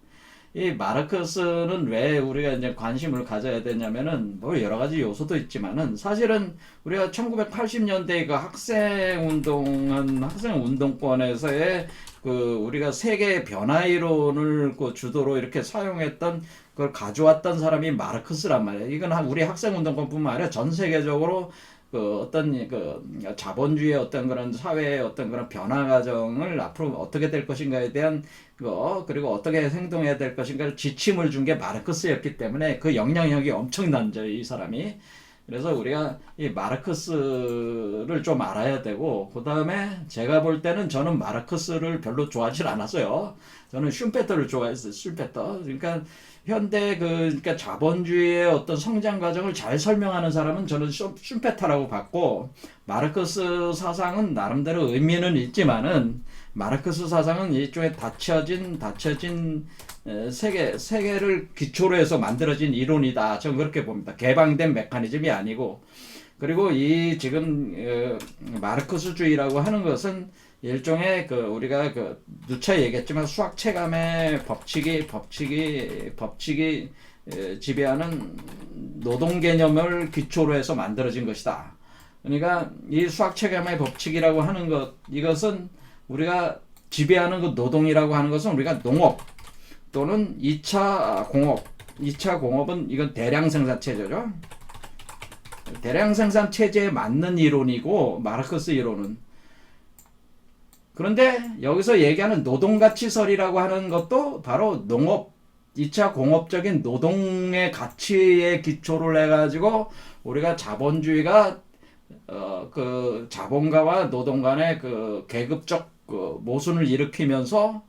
이 마르크스는 왜 우리가 이제 관심을 가져야 되냐면은 뭐 여러 가지 요소도 있지만은 사실은 우리가 1980년대 그 학생 운동권에서의 우리가 세계 변화 이론을 주도로 이렇게 사용했던 그걸 가져왔던 사람이 마르크스란 말이에요. 이건 우리 학생 운동권뿐만 아니라 전 세계적으로 어떤 자본주의의 어떤 그런 사회의 어떤 그런 변화 과정을 앞으로 어떻게 될 것인가에 대한 그리고 어떻게 행동해야 될 것인가를 지침을 준 게 마르크스였기 때문에 그 영향력이 엄청난죠, 이 사람이. 그래서 우리가 이 마르크스를 좀 알아야 되고, 그 다음에 제가 볼 때는 저는 마르크스를 별로 좋아하지 않았어요. 저는 슌페터를 좋아했어요, 슌페터. 그러니까 현대 그러니까 자본주의의 어떤 성장 과정을 잘 설명하는 사람은 저는 슌페터라고 봤고, 마르크스 사상은 나름대로 의미는 있지만은 마르크스 사상은 일종의 닫혀진 세계를 기초로 해서 만들어진 이론이다. 저는 그렇게 봅니다. 개방된 메커니즘이 아니고. 그리고 이 지금 마르크스주의라고 하는 것은 일종의 우리가 누차 얘기했지만 수학 체감의 법칙이 지배하는 노동 개념을 기초로 해서 만들어진 것이다. 그러니까 이 수학 체감의 법칙이라고 하는 이것은 우리가 지배하는 그 노동이라고 하는 것은 우리가 농업 또는 2차 공업은 이건 대량 생산 체제죠. 대량 생산 체제에 맞는 이론이고, 마르크스 이론은. 그런데 여기서 얘기하는 노동가치설이라고 하는 것도 바로 2차 공업적인 노동의 가치에 기초를 해가지고 우리가 자본주의가 자본가와 노동 간의 계급적 모순을 일으키면서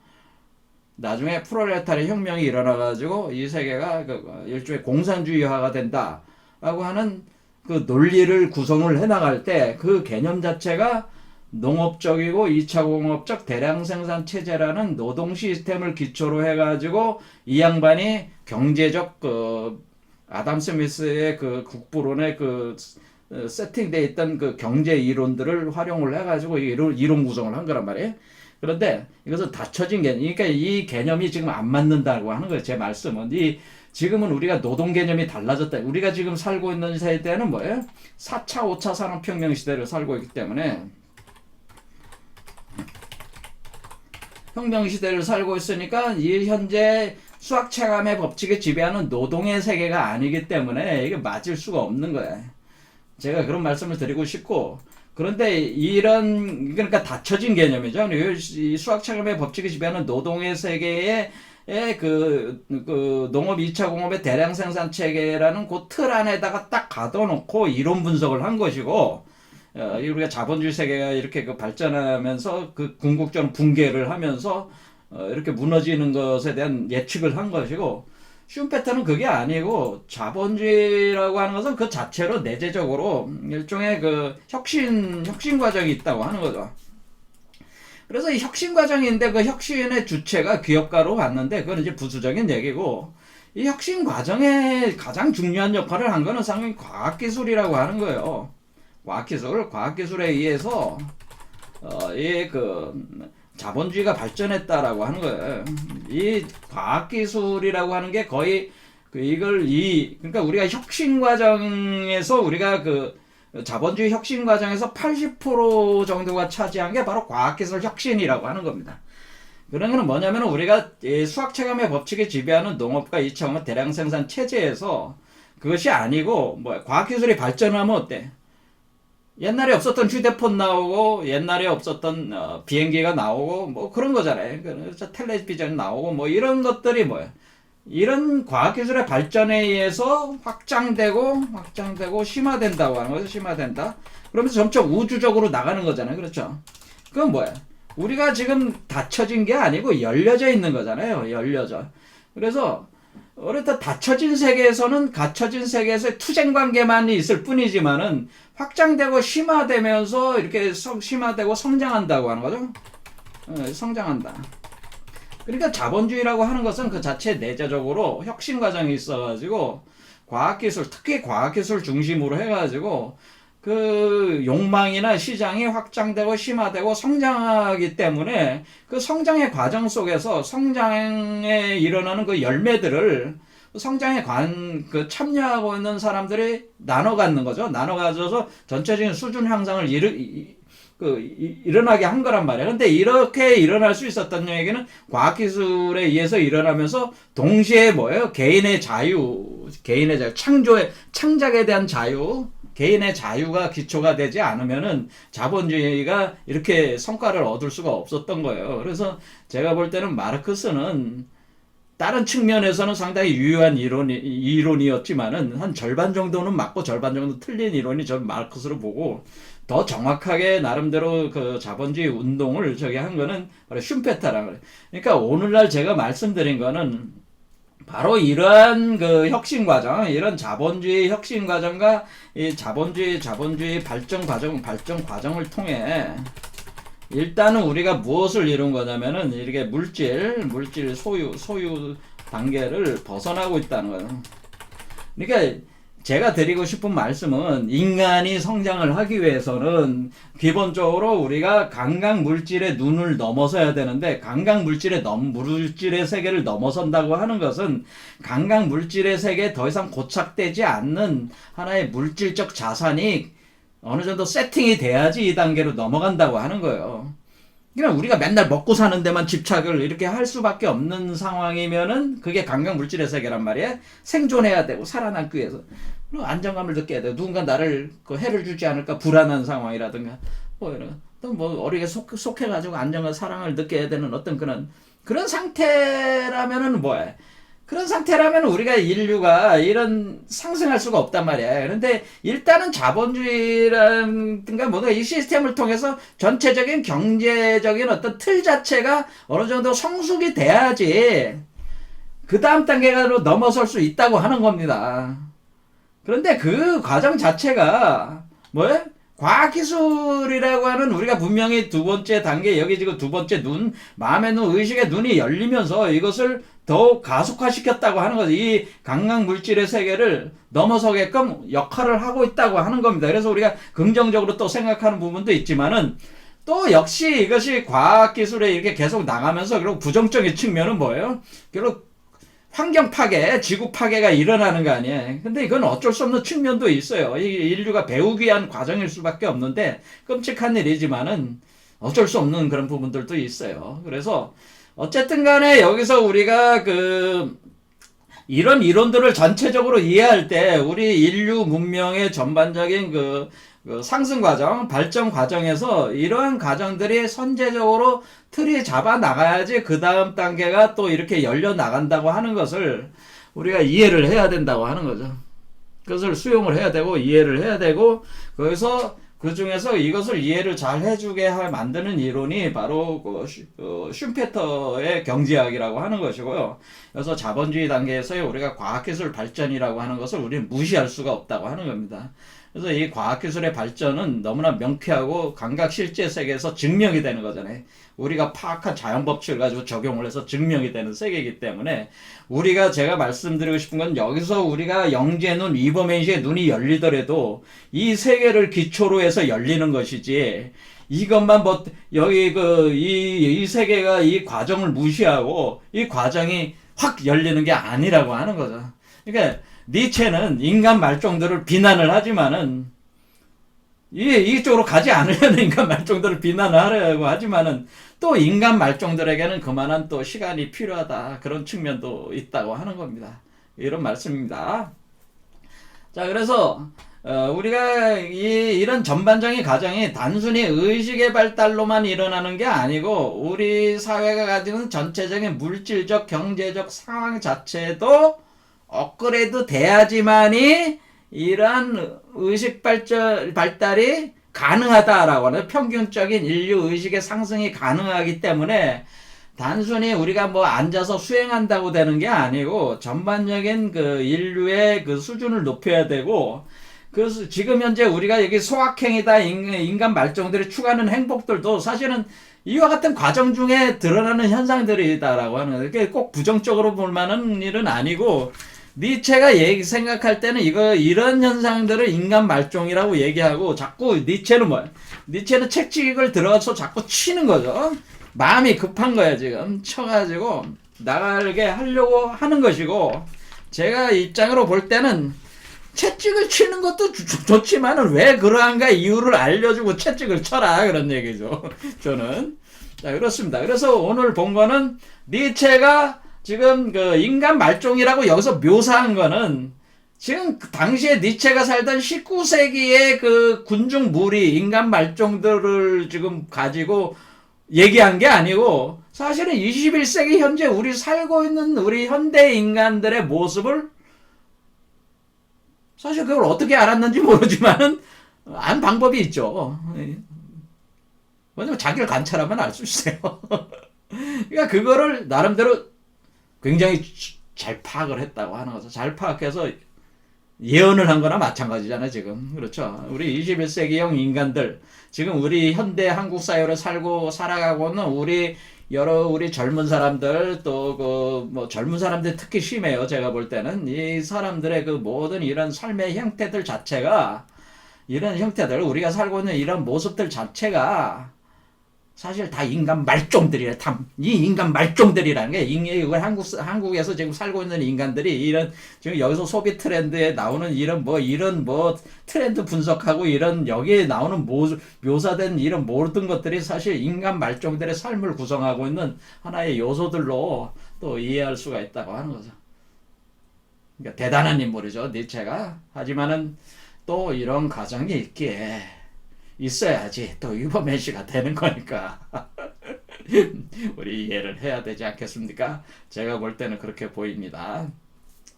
나중에 프롤레타리아 혁명이 일어나가지고 이 세계가 일종의 공산주의화가 된다라고 하는 그 논리를 구성을 해나갈 때 그 개념 자체가 농업적이고 2차 공업적 대량 생산 체제라는 노동 시스템을 기초로 해가지고 이 양반이 경제적 그 아담 스미스의 그 국부론에 그 세팅돼 있던 그 경제 이론들을 활용을 해가지고 이론 구성을 한 거란 말이에요. 그런데 이것은 닫혀진 개념, 그러니까 이 개념이 지금 안 맞는다고 하는 거예요. 제 말씀은 지금은 우리가 노동 개념이 달라졌다. 우리가 지금 살고 있는 세대는 뭐예요? 4차, 5차 산업혁명 시대를 살고 있기 때문에 혁명 시대를 살고 있으니까 이 현재 수학 체감의 법칙에 지배하는 노동의 세계가 아니기 때문에 이게 맞을 수가 없는 거야. 제가 그런 말씀을 드리고 싶고, 그런데 이런 그러니까 닫혀진 개념이죠. 이 수학 체감의 법칙에 지배하는 노동의 세계에 그 농업 2차 공업의 대량 생산 체계라는 그 틀 안에다가 딱 가둬놓고 이론 분석을 한 것이고, 우리가 자본주의 세계가 이렇게 그 발전하면서 그 궁극적인 붕괴를 하면서 이렇게 무너지는 것에 대한 예측을 한 것이고, 슈페터는 그게 아니고 자본주의라고 하는 것은 그 자체로 내재적으로 일종의 그 혁신 과정이 있다고 하는 거죠. 그래서 이 혁신 과정인데 그 혁신의 주체가 기업가로 봤는데 그건 이제 부수적인 얘기고, 이 혁신 과정에 가장 중요한 역할을 한 거는 상당히 과학기술이라고 하는 거예요. 과학기술에 의해서 자본주의가 발전했다라고 하는 거예요. 이 과학기술이라고 하는 게 거의 그러니까 우리가 혁신 과정에서 우리가 그 자본주의 혁신 과정에서 80% 정도가 차지한 게 바로 과학기술 혁신이라고 하는 겁니다. 그런 거는 뭐냐면 우리가 수학 체감의 법칙에 지배하는 농업과 2차 공업 대량 생산 체제에서 그것이 아니고 과학기술이 발전하면 어때? 옛날에 없었던 휴대폰 나오고 옛날에 없었던 비행기가 나오고 뭐 그런 거잖아요. 그래서 텔레비전 나오고 뭐 이런 것들이 뭐야? 이런 과학기술의 발전에 의해서 확장되고 심화된다고 하는 거죠. 심화된다. 그러면서 점점 우주적으로 나가는 거잖아요. 그렇죠? 그건 뭐야? 우리가 지금 닫혀진 게 아니고 열려져 있는 거잖아요. 열려져. 그래서 그렇다 닫혀진 세계에서는 갇혀진 세계에서의 투쟁 관계만 있을 뿐이지만은 확장되고 심화되면서 이렇게 심화되고 성장한다고 하는 거죠. 성장한다. 그러니까 자본주의라고 하는 것은 그 자체 내재적으로 혁신 과정이 있어가지고 과학기술, 특히 과학기술 중심으로 해가지고 그 욕망이나 시장이 확장되고 심화되고 성장하기 때문에 그 성장의 과정 속에서 성장에 일어나는 그 열매들을 성장에 참여하고 있는 사람들이 나눠 갖는 거죠. 나눠 가져서 전체적인 수준 향상을 일어나게 한 거란 말이에요. 근데 이렇게 일어날 수 있었던 얘기는 과학기술에 의해서 일어나면서 동시에 뭐예요? 개인의 자유, 창작에 대한 자유, 개인의 자유가 기초가 되지 않으면은 자본주의가 이렇게 성과를 얻을 수가 없었던 거예요. 그래서 제가 볼 때는 마르크스는 다른 측면에서는 상당히 유효한 이론이었지만은 한 절반 정도는 맞고 절반 정도 틀린 이론이 전 마르크스로 보고, 더 정확하게 나름대로 그 자본주의 운동을 한 거는 바로 슈페터라는 거예요. 그러니까 오늘날 제가 말씀드린 거는 바로 이러한 그 혁신 과정, 이런 자본주의 혁신 과정과 이 자본주의 발전 과정을 통해 일단은 우리가 무엇을 이룬 거냐면은 이렇게 물질 소유 단계를 벗어나고 있다는 거예요. 그러니까 제가 드리고 싶은 말씀은 인간이 성장을 하기 위해서는 기본적으로 우리가 강강 물질의 눈을 넘어서야 되는데, 강강 물질의 세계를 넘어선다고 하는 것은 강강 물질의 세계에 더 이상 고착되지 않는 하나의 물질적 자산이 어느 정도 세팅이 돼야지 이 단계로 넘어간다고 하는 거예요. 그냥 우리가 맨날 먹고 사는 데만 집착을 이렇게 할 수밖에 없는 상황이면은 그게 강강 물질의 세계란 말이에요. 생존해야 되고 살아남기 위해서 안정감을 느껴야 돼요. 누군가 나를 해를 주지 않을까 불안한 상황이라든가 뭐 이런 또 뭐 어리게 속해가지고 안정과 사랑을 느껴야 되는 어떤 그런 상태라면은 뭐야? 그런 상태라면 우리가 인류가 이런 상승할 수가 없단 말이야. 그런데 일단은 자본주의라든가 뭐가 이 시스템을 통해서 전체적인 경제적인 어떤 틀 자체가 어느 정도 성숙이 돼야지 그 다음 단계로 넘어설 수 있다고 하는 겁니다. 그런데 그 과정 자체가 뭐예요? 과학기술이라고 하는 우리가 분명히 두 번째 단계, 여기 지금 두 번째 눈, 마음의 눈, 의식의 눈이 열리면서 이것을 더욱 가속화시켰다고 하는 거죠. 이 강강 물질의 세계를 넘어서게끔 역할을 하고 있다고 하는 겁니다. 그래서 우리가 긍정적으로 또 생각하는 부분도 있지만은 또 역시 이것이 과학기술에 이렇게 계속 나가면서 그리고 부정적인 측면은 뭐예요? 결국 환경 파괴, 지구 파괴가 일어나는 거 아니에요. 근데 이건 어쩔 수 없는 측면도 있어요. 이 인류가 배우기 위한 과정일 수밖에 없는데 끔찍한 일이지만은 어쩔 수 없는 그런 부분들도 있어요. 그래서 어쨌든 간에 여기서 우리가 이런 이론들을 전체적으로 이해할 때 우리 인류 문명의 전반적인 그 상승 과정, 발전 과정에서 이러한 과정들이 선제적으로 틀이 잡아 나가야지 그 다음 단계가 또 이렇게 열려 나간다고 하는 것을 우리가 이해를 해야 된다고 하는 거죠. 그것을 수용을 해야 되고 이해를 해야 되고 거기서 그 중에서 이것을 이해를 잘 해주게 만드는 이론이 바로 슈페터의 경제학이라고 하는 것이고요. 그래서 자본주의 단계에서의 우리가 과학기술 발전이라고 하는 것을 우리는 무시할 수가 없다고 하는 겁니다. 그래서 이 과학기술의 발전은 너무나 명쾌하고 감각 실제 세계에서 증명이 되는 거잖아요. 우리가 파악한 자연법칙을 가지고 적용을 해서 증명이 되는 세계이기 때문에 우리가 제가 말씀드리고 싶은 건 여기서 우리가 영지의 눈, 이버맨시의 눈이 열리더라도 이 세계를 기초로 해서 열리는 것이지 이것만 여기 이 세계가 이 과정을 무시하고 이 과정이 확 열리는 게 아니라고 하는 거죠. 그러니까 니체는 인간 말종들을 비난을 하지만은 이쪽으로 가지 않으려는 인간 말종들을 비난을 하려고 하지만은 또 인간 말종들에게는 그만한 또 시간이 필요하다 그런 측면도 있다고 하는 겁니다. 이런 말씀입니다. 자, 그래서 우리가 이런 전반적인 과정이 단순히 의식의 발달로만 일어나는 게 아니고 우리 사회가 가지는 전체적인 물질적 경제적 상황 자체도 업그레이드 돼야지만이 이러한 의식 발달이 가능하다라고 하는 평균적인 인류 의식의 상승이 가능하기 때문에 단순히 우리가 앉아서 수행한다고 되는 게 아니고 전반적인 인류의 수준을 높여야 되고 그래서 지금 현재 우리가 여기 소확행이다 인간 말종들이 추구하는 행복들도 사실은 이와 같은 과정 중에 드러나는 현상들이다라고 하는 거예요. 그게 꼭 부정적으로 볼 만한 일은 아니고 니체가 생각할 때는 이런 현상들을 인간 말종이라고 얘기하고 자꾸 니체는 니체는 책찍을 들어서 자꾸 치는 거죠. 마음이 급한 거야 지금 쳐가지고 나가게 하려고 하는 것이고 제가 입장으로 볼 때는 채찍을 치는 것도 좋지만은 왜 그러한가 이유를 알려주고 채찍을 쳐라 그런 얘기죠. 저는 자 그렇습니다. 그래서 오늘 본 거는 니체가 지금 인간 말종이라고 여기서 묘사한 거는 지금 당시에 니체가 살던 19세기의 군중 무리 인간 말종들을 지금 가지고 얘기한 게 아니고 사실은 21세기 현재 우리 살고 있는 우리 현대 인간들의 모습을 사실 그걸 어떻게 알았는지 모르지만은 안 방법이 있죠. 왜냐면 자기를 관찰하면 알 수 있어요. 그러니까 그거를 나름대로 굉장히 잘 파악을 했다고 하는 거죠. 잘 파악해서 예언을 한 거나 마찬가지잖아요, 지금. 그렇죠. 우리 21세기형 인간들, 지금 우리 현대 한국 사회를 살아가고는 우리 젊은 사람들, 또 젊은 사람들 특히 심해요, 제가 볼 때는. 이 사람들의 모든 이런 삶의 형태들 자체가, 이런 형태들, 우리가 살고 있는 이런 모습들 자체가 사실 다 인간 말종들이래. 이 인간 말종들이라는 게 이걸 한국에서 지금 살고 있는 인간들이 지금 여기서 소비 트렌드에 나오는 이런 트렌드 분석하고 여기에 나오는 묘사된 이런 모든 것들이 사실 인간 말종들의 삶을 구성하고 있는 하나의 요소들로 또 이해할 수가 있다고 하는 거죠. 그러니까 대단한 인물이죠, 니체가. 하지만은 또 이런 과정이 있어야지 또 유버맨시가 되는 거니까 우리 이해를 해야 되지 않겠습니까? 제가 볼 때는 그렇게 보입니다.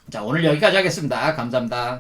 자, 오늘 여기까지 하겠습니다. 감사합니다.